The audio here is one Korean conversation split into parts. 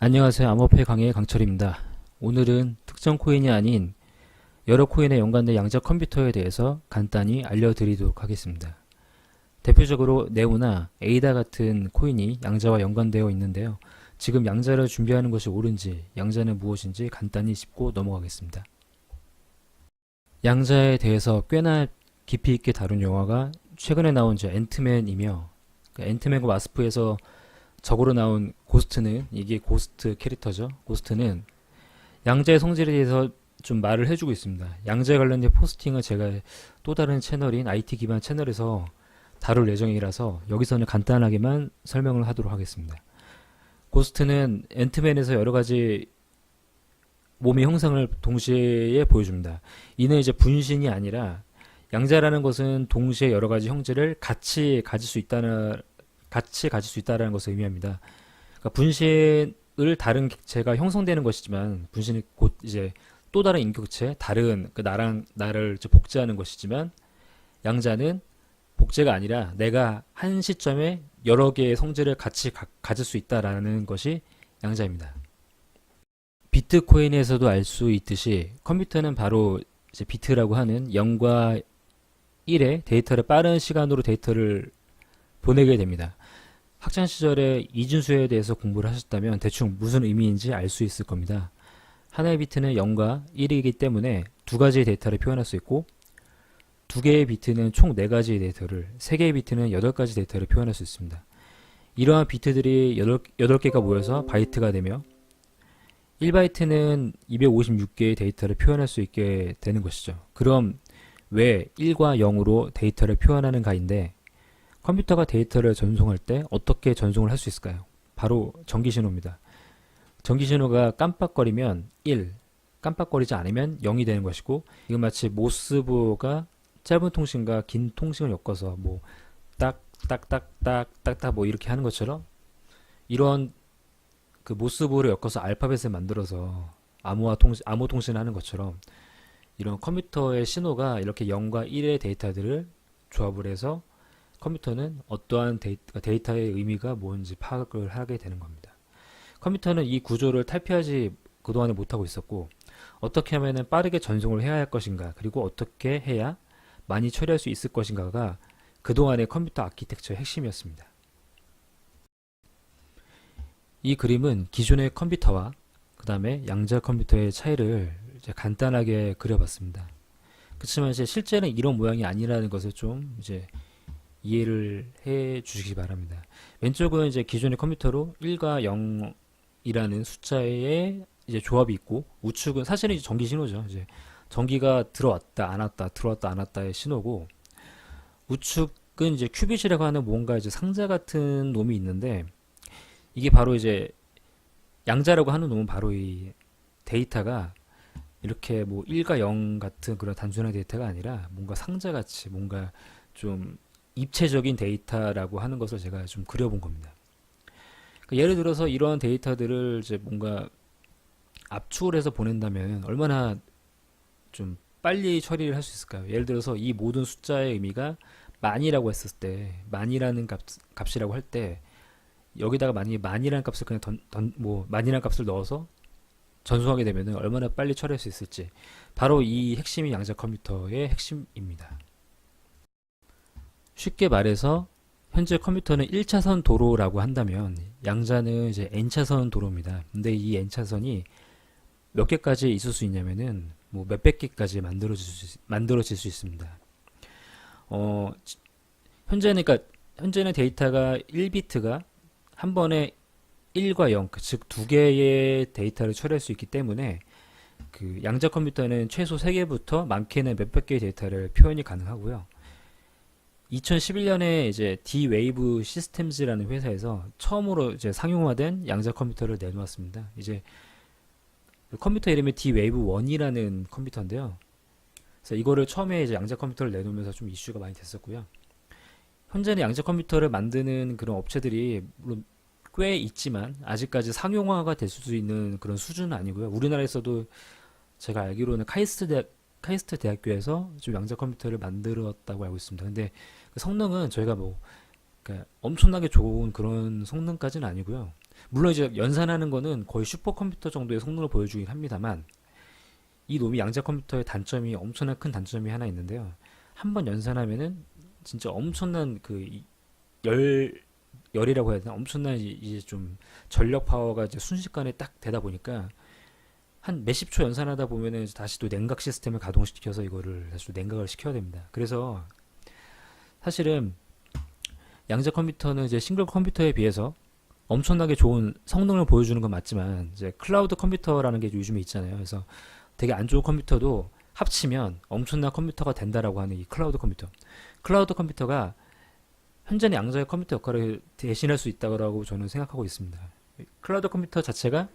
안녕하세요. 암호화폐 강의 강철입니다. 오늘은 특정 코인이 아닌 여러 코인에 연관된 양자 컴퓨터에 대해서 간단히 알려드리도록 하겠습니다. 대표적으로 네오나 에이다 같은 코인이 양자와 연관되어 있는데요. 지금 양자를 준비하는 것이 옳은지, 양자는 무엇인지 간단히 짚고 넘어가겠습니다. 양자에 대해서 꽤나 깊이 있게 다룬 영화가 최근에 나온 앤트맨이며, 앤트맨과 마스프에서 적으로 나온 고스트는, 이게 고스트 캐릭터죠. 고스트는 양자의 성질에 대해서 좀 말을 해주고 있습니다. 양자에 관련된 포스팅을 제가 또 다른 채널인 IT 기반 채널에서 다룰 예정이라서 여기서는 간단하게만 설명을 하도록 하겠습니다. 고스트는 앤트맨에서 여러 가지 몸의 형상을 동시에 보여줍니다. 이는 이제 분신이 아니라, 양자라는 것은 동시에 여러 가지 형질을 같이 가질 수 있다는 것을 의미합니다. 그러니까 분신을 다른 객체가 형성되는 것이지만, 분신이 곧 이제 또 다른 인격체, 다른 나랑 나를 이제 복제하는 것이지만, 양자는 복제가 아니라 내가 한 시점에 여러 개의 성질을 같이 가질 수 있다라는 것이 양자입니다. 비트코인에서도 알 수 있듯이 컴퓨터는 바로 이제 비트라고 하는 0과 1의 데이터를 빠른 시간으로 데이터를 보내게 됩니다. 학창 시절에 이진수에 대해서 공부를 하셨다면 대충 무슨 의미인지 알 수 있을 겁니다. 하나의 비트는 0과 1이기 때문에 두 가지의 데이터를 표현할 수 있고, 두 개의 비트는 총 4가지의 데이터를, 3개의 비트는 8가지 데이터를 표현할 수 있습니다. 이러한 비트들이 8개가 모여서 바이트가 되며, 1바이트는 256개의 데이터를 표현할 수 있게 되는 것이죠. 그럼 왜 1과 0으로 데이터를 표현하는가인데, 컴퓨터가 데이터를 전송할 때 어떻게 전송을 할 수 있을까요? 바로 전기신호입니다. 전기신호가 깜빡거리면 1, 깜빡거리지 않으면 0이 되는 것이고, 이건 마치 모스보가 짧은 통신과 긴 통신을 엮어서 뭐 딱딱딱딱딱딱 뭐 이렇게 하는 것처럼, 이런 그 모스보를 엮어서 알파벳을 만들어서 암호 통신을 하는 것처럼, 이런 컴퓨터의 신호가 이렇게 0과 1의 데이터들을 조합을 해서 컴퓨터는 어떠한 데이터의 의미가 뭔지 파악을 하게 되는 겁니다. 컴퓨터는 이 구조를 탈피하지 그동안에 못하고 있었고, 어떻게 하면 빠르게 전송을 해야 할 것인가, 그리고 어떻게 해야 많이 처리할 수 있을 것인가가 그동안의 컴퓨터 아키텍처의 핵심이었습니다. 이 그림은 기존의 컴퓨터와 그 다음에 양자 컴퓨터의 차이를 이제 간단하게 그려봤습니다. 그렇지만 이제 실제는 이런 모양이 아니라는 것을 좀 이제 이해를 해 주시기 바랍니다. 왼쪽은 이제 기존의 컴퓨터로 1과 0이라는 숫자의 이제 조합이 있고, 우측은 사실은 이제 전기 신호죠. 이제 전기가 들어왔다 안 왔다 들어왔다 안 왔다의 신호고, 우측은 이제 큐빗이라고 하는 뭔가 이제 상자 같은 놈이 있는데, 이게 바로 이제 양자라고 하는 놈은 바로 이 데이터가 이렇게 뭐 1과 0 같은 그런 단순한 데이터가 아니라 뭔가 상자같이 뭔가 좀 입체적인 데이터라고 하는 것을 제가 좀 그려본 겁니다. 그러니까 예를 들어서 이런 데이터들을 이제 뭔가 압축을 해서 보낸다면 얼마나 좀 빨리 처리를 할 수 있을까요? 예를 들어서 이 모든 숫자의 의미가 만이라고 했을 때, 만이라는 값이라고 할 때, 여기다가 만이라는 값을 그냥 만이라는 값을 넣어서 전송하게 되면 얼마나 빨리 처리할 수 있을지, 바로 이 핵심이 양자 컴퓨터의 핵심입니다. 쉽게 말해서 현재 컴퓨터는 1차선 도로라고 한다면, 양자는 이제 n차선 도로입니다. 근데 이 n차선이 몇 개까지 있을 수 있냐면은 뭐 몇백 개까지 만들어질 수 있습니다. 현재는 데이터가 1비트가 한 번에 1과 0, 즉 두 개의 데이터를 처리할 수 있기 때문에, 그 양자 컴퓨터는 최소 3개부터 많게는 몇백 개의 데이터를 표현이 가능하고요. 2011년에 이제 D-Wave 시스템즈라는 회사에서 처음으로 이제 상용화된 양자 컴퓨터를 내놓았습니다. 이제 컴퓨터 이름이 D-Wave 1이라는 컴퓨터인데요. 그래서 이거를 처음에 이제 양자 컴퓨터를 내놓으면서 좀 이슈가 많이 됐었고요. 현재는 양자 컴퓨터를 만드는 그런 업체들이 물론 꽤 있지만 아직까지 상용화가 될 수 있는 그런 수준은 아니고요. 우리나라에서도 제가 알기로는 카이스트 대학교에서 좀 양자 컴퓨터를 만들었다고 알고 있습니다. 근데 그 성능은 저희가 뭐 그러니까 엄청나게 좋은 그런 성능까지는 아니고요. 물론 이제 연산하는 거는 거의 슈퍼컴퓨터 정도의 성능을 보여주긴 합니다만, 이 놈이 양자 컴퓨터의 단점이 엄청난 큰 단점이 하나 있는데요. 한번 연산하면은 진짜 엄청난 열 열이라고 해야 되나? 엄청난 이제 좀 전력 파워가 이제 순식간에 딱 되다 보니까 한 몇십 초 연산하다 보면은 다시 또 냉각 시스템을 가동시켜서 이거를 다시 또 냉각을 시켜야 됩니다. 그래서 사실은 양자 컴퓨터는 이제 싱글 컴퓨터에 비해서 엄청나게 좋은 성능을 보여주는 건 맞지만, 이제 클라우드 컴퓨터라는 게 요즘에 있잖아요. 그래서 되게 안 좋은 컴퓨터도 합치면 엄청난 컴퓨터가 된다라고 하는 이 클라우드 컴퓨터. 클라우드 컴퓨터가 현재는 양자의 컴퓨터 역할을 대신할 수 있다고 저는 생각하고 있습니다. 클라우드 컴퓨터 자체가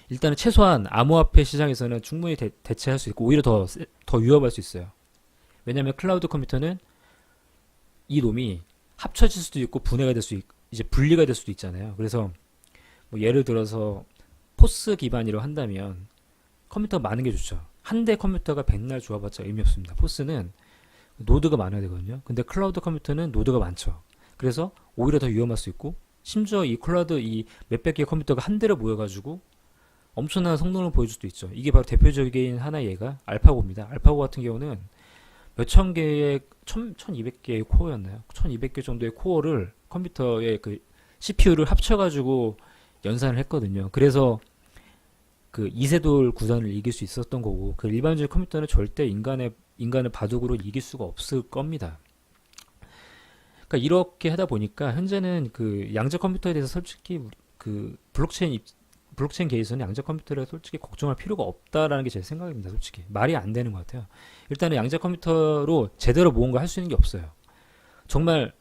일단은 최소한 암호화폐 시장에서는 충분히 대체할 수 있고, 오히려 더 위협할 수 있어요. 왜냐하면 클라우드 컴퓨터는 이 놈이 합쳐질 수도 있고 분해가 될 수 있고 이제 분리가 될 수도 있잖아요. 그래서 뭐 예를 들어서 포스 기반으로 한다면 컴퓨터가 많은 게 좋죠. 한 대 컴퓨터가 백날 좋아봤자 의미 없습니다. 포스는 노드가 많아야 되거든요. 근데 클라우드 컴퓨터는 노드가 많죠. 그래서 오히려 더 위험할 수 있고, 심지어 이 클라우드 이 몇백 개의 컴퓨터가 한 대로 모여가지고 엄청난 성능을 보여줄 수도 있죠. 이게 바로 대표적인 하나의 예가 알파고입니다. 알파고 같은 경우는 몇천 개의 1200개의 코어였나요? 1200개 정도의 코어를 컴퓨터의 CPU를 합쳐가지고 연산을 했거든요. 그래서 이세돌 구단을 이길 수 있었던 거고, 일반적인 컴퓨터는 절대 인간을 바둑으로 이길 수가 없을 겁니다. 그러니까 이렇게 하다 보니까 현재는 양자 컴퓨터에 대해서 솔직히 블록체인 계에서는 양자 컴퓨터를 솔직히 걱정할 필요가 없다라는 게 제 생각입니다. 솔직히 말이 안 되는 것 같아요. 일단은 양자 컴퓨터로 제대로 뭔가 할 수 있는 게 없어요. 정말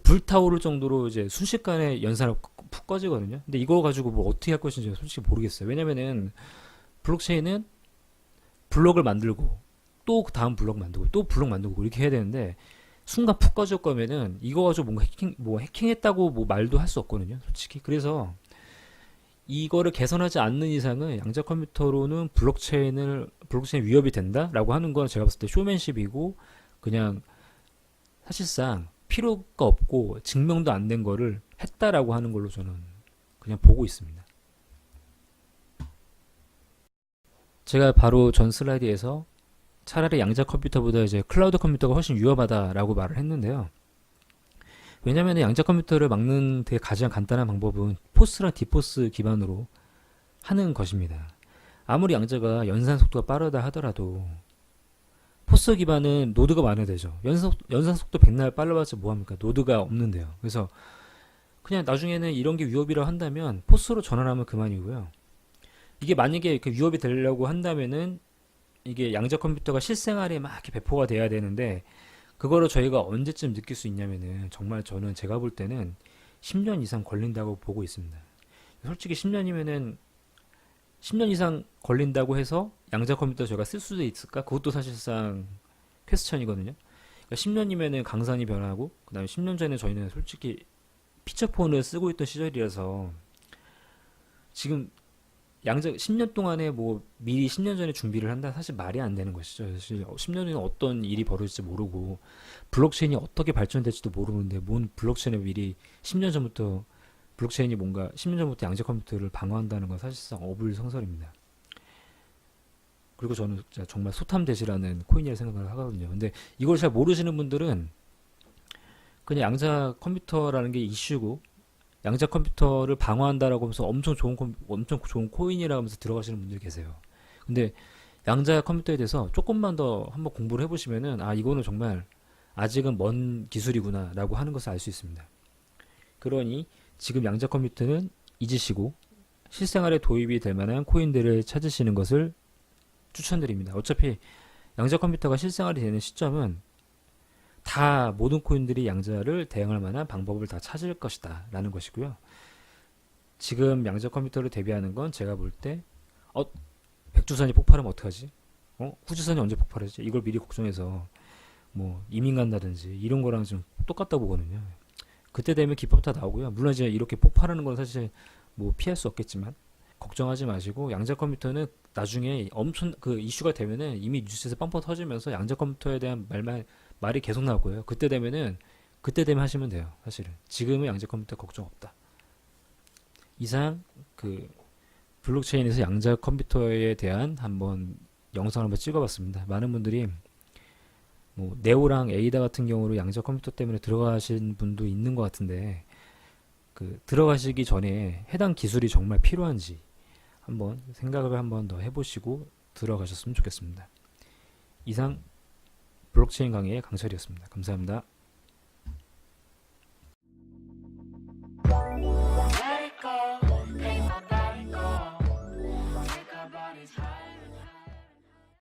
불타오를 정도로 이제 순식간에 연산을 푹 꺼지거든요. 근데 이거 가지고 뭐 어떻게 할 것인지 솔직히 모르겠어요. 왜냐면은 블록체인은 블록을 만들고 또 그 다음 블록 만들고 또 블록 만들고 이렇게 해야 되는데, 순간 푹 꺼질 거면은 이거 가지고 뭔가 해킹했다고 뭐 말도 할 수 없거든요. 솔직히. 그래서 이거를 개선하지 않는 이상은 양자 컴퓨터로는 블록체인 위협이 된다라고 하는 건 제가 봤을 때 쇼맨십이고, 그냥 사실상 필요가 없고 증명도 안 된 거를 했다라고 하는 걸로 저는 그냥 보고 있습니다. 제가 바로 전 슬라이드에서 차라리 양자 컴퓨터보다 이제 클라우드 컴퓨터가 훨씬 위험하다라고 말을 했는데요. 왜냐하면 양자 컴퓨터를 막는 되게 가장 간단한 방법은 포스랑 디포스 기반으로 하는 것입니다. 아무리 양자가 연산 속도가 빠르다 하더라도 포스 기반은 노드가 많아야 되죠. 연산 속도 백날 빨라봤자 뭐합니까? 노드가 없는데요. 그래서 그냥 나중에는 이런 게 위협이라 한다면 포스로 전환하면 그만이고요. 이게 만약에 위협이 되려고 한다면은 이게 양자 컴퓨터가 실생활에 막 이렇게 배포가 돼야 되는데, 그거를 저희가 언제쯤 느낄 수 있냐면은 정말 저는 제가 볼 때는 10년 이상 걸린다고 보고 있습니다. 솔직히 10년이면은 10년 이상 걸린다고 해서 양자 컴퓨터 저희가 쓸 수도 있을까? 그것도 사실상 퀘스천이거든요. 그러니까 10년이면은 강산이 변하고, 그 다음에 10년 전에 저희는 솔직히 피처폰을 쓰고 있던 시절이라서 지금 양자 10년 동안에 뭐 미리 10년 전에 준비를 한다, 사실 말이 안 되는 것이죠. 사실 10년 후에는 어떤 일이 벌어질지 모르고 블록체인이 어떻게 발전될지도 모르는데, 뭔 블록체인을 미리 10년 전부터 블록체인이 뭔가 10년 전부터 양자 컴퓨터를 방어한다는 건 사실상 어불성설입니다. 그리고 저는 정말 소탐대지라는 코인이라 생각을 하거든요. 근데 이걸 잘 모르시는 분들은 그냥 양자 컴퓨터라는 게 이슈고 양자 컴퓨터를 방어한다라고 하면서 엄청 좋은 코인이라고 하면서 들어가시는 분들이 계세요. 근데 양자 컴퓨터에 대해서 조금만 더 한번 공부를 해보시면은 이거는 정말 아직은 먼 기술이구나 라고 하는 것을 알 수 있습니다. 그러니 지금 양자 컴퓨터는 잊으시고 실생활에 도입이 될 만한 코인들을 찾으시는 것을 추천드립니다. 어차피 양자 컴퓨터가 실생활이 되는 시점은 다 모든 코인들이 양자를 대응할 만한 방법을 다 찾을 것이다 라는 것이고요. 지금 양자 컴퓨터를 대비하는 건 제가 볼 때 백두산이 폭발하면 어떡하지? 후지산이 언제 폭발하지? 이걸 미리 걱정해서 뭐 이민 간다든지 이런 거랑 좀 똑같다 보거든요. 그때 되면 기법 다 나오고요. 물론 이제 이렇게 폭발하는 건 사실 뭐 피할 수 없겠지만 걱정하지 마시고, 양자 컴퓨터는 나중에 엄청 이슈가 되면은 이미 뉴스에서 빵빵 터지면서 양자 컴퓨터에 대한 말이 계속 나올 거예요. 그때 되면 하시면 돼요. 사실은 지금은 양자 컴퓨터 걱정 없다. 이상 그 블록체인에서 양자 컴퓨터에 대한 한번 영상을 한번 찍어봤습니다. 많은 분들이 뭐 네오랑 에이다 같은 경우로 양자 컴퓨터 때문에 들어가신 분도 있는 것 같은데 그 들어가시기 전에 해당 기술이 정말 필요한지 한번 생각을 한번 더 해보시고 들어가셨으면 좋겠습니다. 이상 블록체인 강의의 강철이었습니다. 감사합니다.